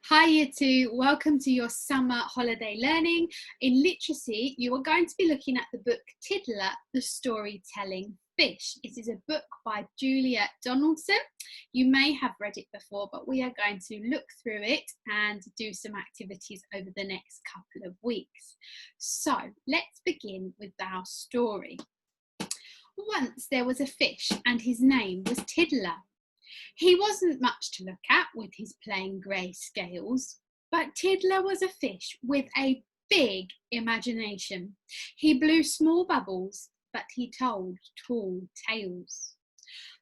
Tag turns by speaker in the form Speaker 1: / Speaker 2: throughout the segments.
Speaker 1: Hi Year 2, welcome to your summer holiday learning. In literacy, you are going to be looking at the book Tiddler, the Storytelling Fish. It is a book by Julia Donaldson. You may have read it before, but we are going to look through it and do some activities over the next couple of weeks. So let's begin with our story. Once there was a fish and his name was Tiddler. He wasn't much to look at with his plain grey scales, but Tiddler was a fish with a big imagination. He blew small bubbles, but he told tall tales.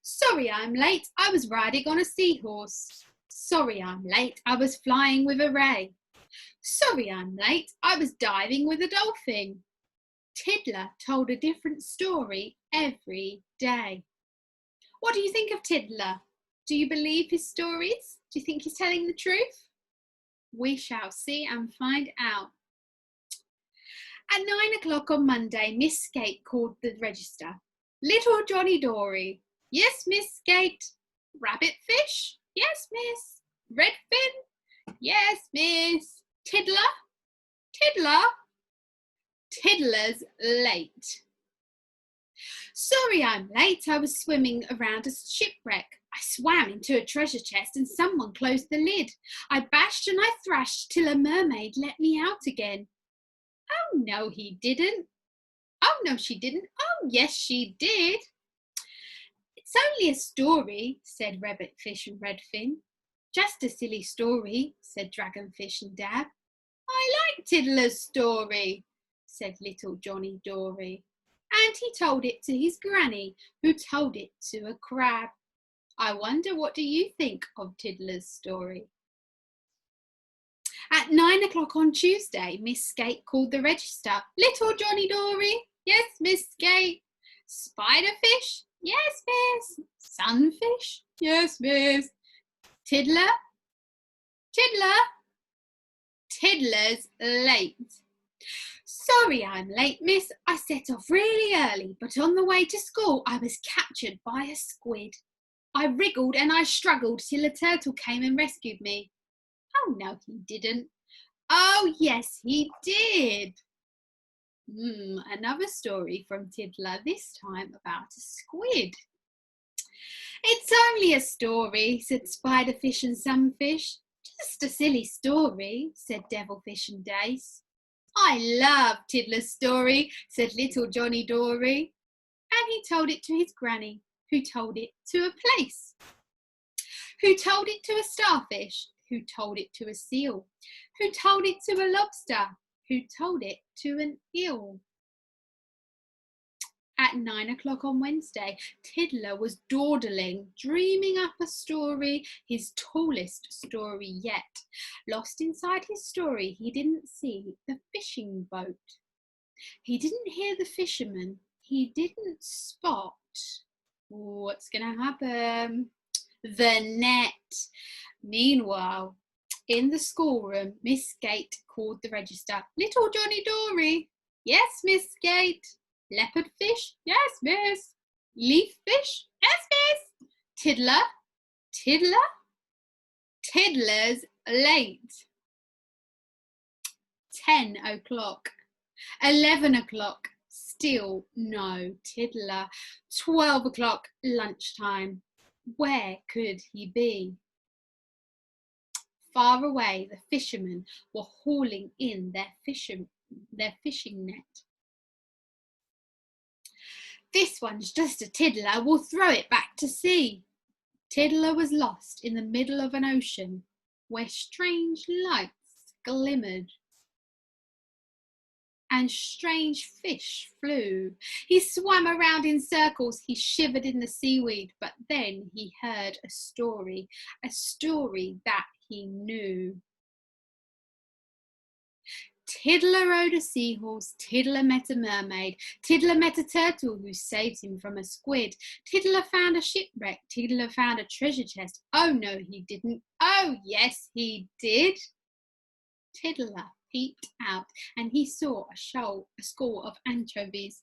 Speaker 1: Sorry I'm late, I was riding on a seahorse. Sorry I'm late, I was flying with a ray. Sorry I'm late, I was diving with a dolphin. Tiddler told a different story every day. What do you think of Tiddler? Do you believe his stories? Do you think he's telling the truth? We shall see and find out. At 9 o'clock on Monday, Miss Skate called the register. Little Johnny Dory. Yes, Miss Skate. Rabbit fish? Yes, miss. Redfin? Yes, miss. Tiddler? Tiddler? Tiddler's late. Sorry I'm late, I was swimming around a shipwreck. I swam into a treasure chest and someone closed the lid. I bashed and I thrashed till a mermaid let me out again. Oh no, he didn't. Oh no, she didn't. Oh yes, she did. It's only a story, said Rabbitfish and Redfin. Just a silly story, said Dragonfish and Dab. I like Tiddler's story, said little Johnny Dory. And he told it to his granny, who told it to a crab. I wonder, what do you think of Tiddler's story? At 9 o'clock on Tuesday, Miss Skate called the register. Little Johnny Dory? Yes, Miss Skate. Spiderfish? Yes, miss. Sunfish? Yes, miss. Tiddler? Tiddler? Tiddler's late. Sorry I'm late, miss. I set off really early, but on the way to school I was captured by a squid. I wriggled and I struggled till a turtle came and rescued me. Oh no, he didn't. Oh yes, he did. Another story from Tiddler, this time about a squid. It's only a story, said Spiderfish and Sunfish. Just a silly story, said Devilfish and Dace. I love Tiddler's story, said little Johnny Dory. And he told it to his granny, who told it to a place, who told it to a starfish, who told it to a seal, who told it to a lobster, who told it to an eel. At 9 o'clock on Wednesday, Tiddler was dawdling, dreaming up a story, his tallest story yet. Lost inside his story, he didn't see the fishing boat. He didn't hear the fisherman. He didn't spot. What's going to happen? The net. Meanwhile, in the schoolroom, Miss Skate called the register. Little Johnny Dory. Yes, Miss Skate. Leopard fish? Yes, miss. Leaf fish? Yes, miss. Tiddler? Tiddler? Tiddler's late. 10 o'clock. 11 o'clock. Still no Tiddler. 12 o'clock, lunchtime. Where could he be? Far away, the fishermen were hauling in their fishing net. This one's just a Tiddler, we'll throw it back to sea. Tiddler was lost in the middle of an ocean where strange lights glimmered and strange fish flew. He swam around in circles, he shivered in the seaweed, but then he heard a story that he knew. Tiddler rode a seahorse, Tiddler met a mermaid, Tiddler met a turtle who saved him from a squid. Tiddler found a shipwreck, Tiddler found a treasure chest. Oh no, he didn't. Oh yes, he did. Tiddler peeped out and he saw a school of anchovies.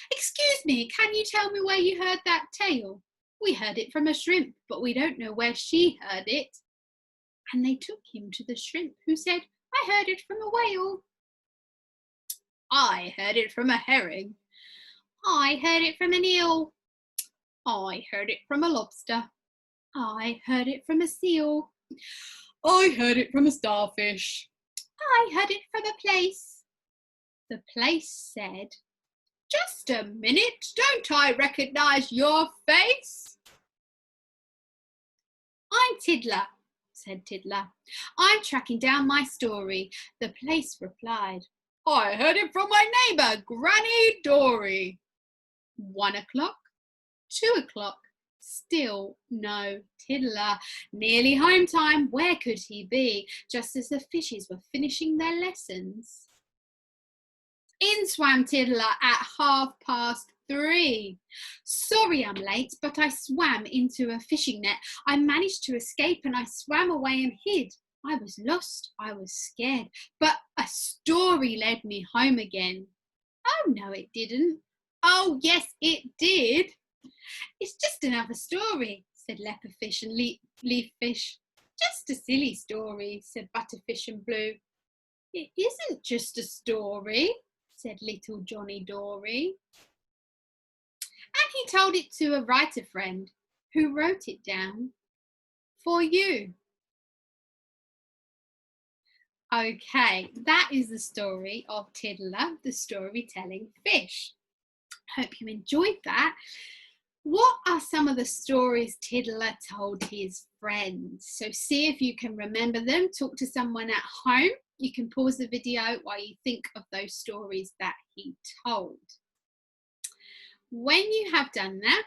Speaker 1: Excuse me, can you tell me where you heard that tale? We heard it from a shrimp, but we don't know where she heard it. And they took him to the shrimp, who said, I heard it from a whale. I heard it from a herring. I heard it from an eel. I heard it from a lobster. I heard it from a seal. I heard it from a starfish. I heard it from a plaice. The plaice said, just a minute, don't I recognise your face? I'm Tiddler, said Tiddler. I'm tracking down my story. The plaice replied, I heard it from my neighbour, Granny Dory. 1 o'clock, 2 o'clock, still no Tiddler. Nearly home time, where could he be? Just as the fishes were finishing their lessons. In swam Tiddler at 3:30. Sorry I'm late, but I swam into a fishing net. I managed to escape and I swam away and hid. I was lost, I was scared, but a story led me home again. Oh no, it didn't. Oh yes, it did. It's just another story, said Leopardfish and Leaffish. Just a silly story, said Butterfish and Blue. It isn't just a story, said little Johnny Dory. And he told it to a writer friend who wrote it down for you. Okay, that is the story of Tiddler, the storytelling fish. Hope you enjoyed that. What are some of the stories Tiddler told his friends? So see if you can remember them. Talk to someone at home. You can pause the video while you think of those stories that he told. When you have done that,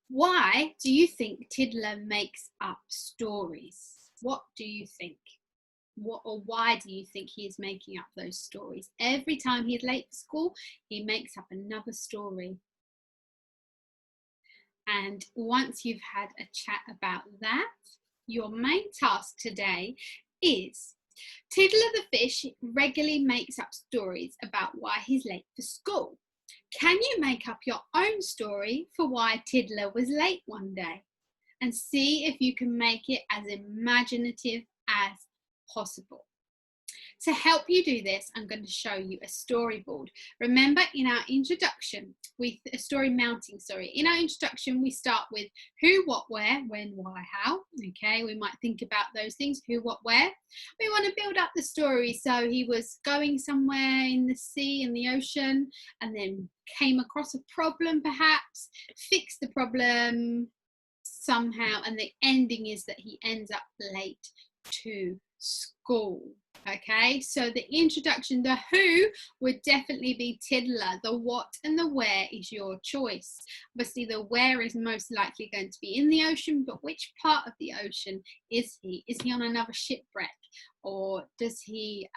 Speaker 1: why do you think Tiddler makes up stories? What do you think? Why do you think he is making up those stories? Every time he's late for school, he makes up another story. And once you've had a chat about that, your main task today is Tiddler the fish regularly makes up stories about why he's late for school. Can you make up your own story for why Tiddler was late one day? And see if you can make it as imaginative as possible. To help you do this, I'm going to show you a storyboard. Remember, in our introduction, in our introduction, we start with who, what, where, when, why, how. Okay, we might think about those things, who, what, where. We want to build up the story. So he was going somewhere in the sea, in the ocean, and then came across a problem perhaps, fixed the problem somehow, and the ending is that he ends up late to school. Okay, so the introduction, the who would definitely be Tiddler. The what and the where is your choice. Obviously the where is most likely going to be in the ocean, but which part of the ocean is he? Is he on another shipwreck? Or does he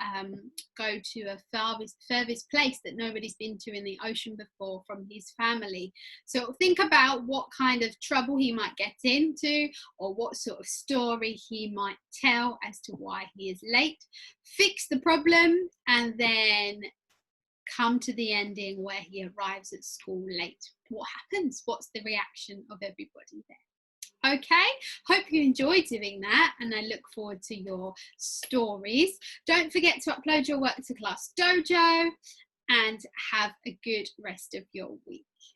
Speaker 1: go to a furthest place that nobody's been to in the ocean before from his family? So think about what kind of trouble he might get into, or what sort of story he might tell as to why he is late. Fix the problem and then come to the ending where he arrives at school late. What happens? What's the reaction of everybody there? Okay, hope you enjoyed doing that and I look forward to your stories. Don't forget to upload your work to Class Dojo and have a good rest of your week.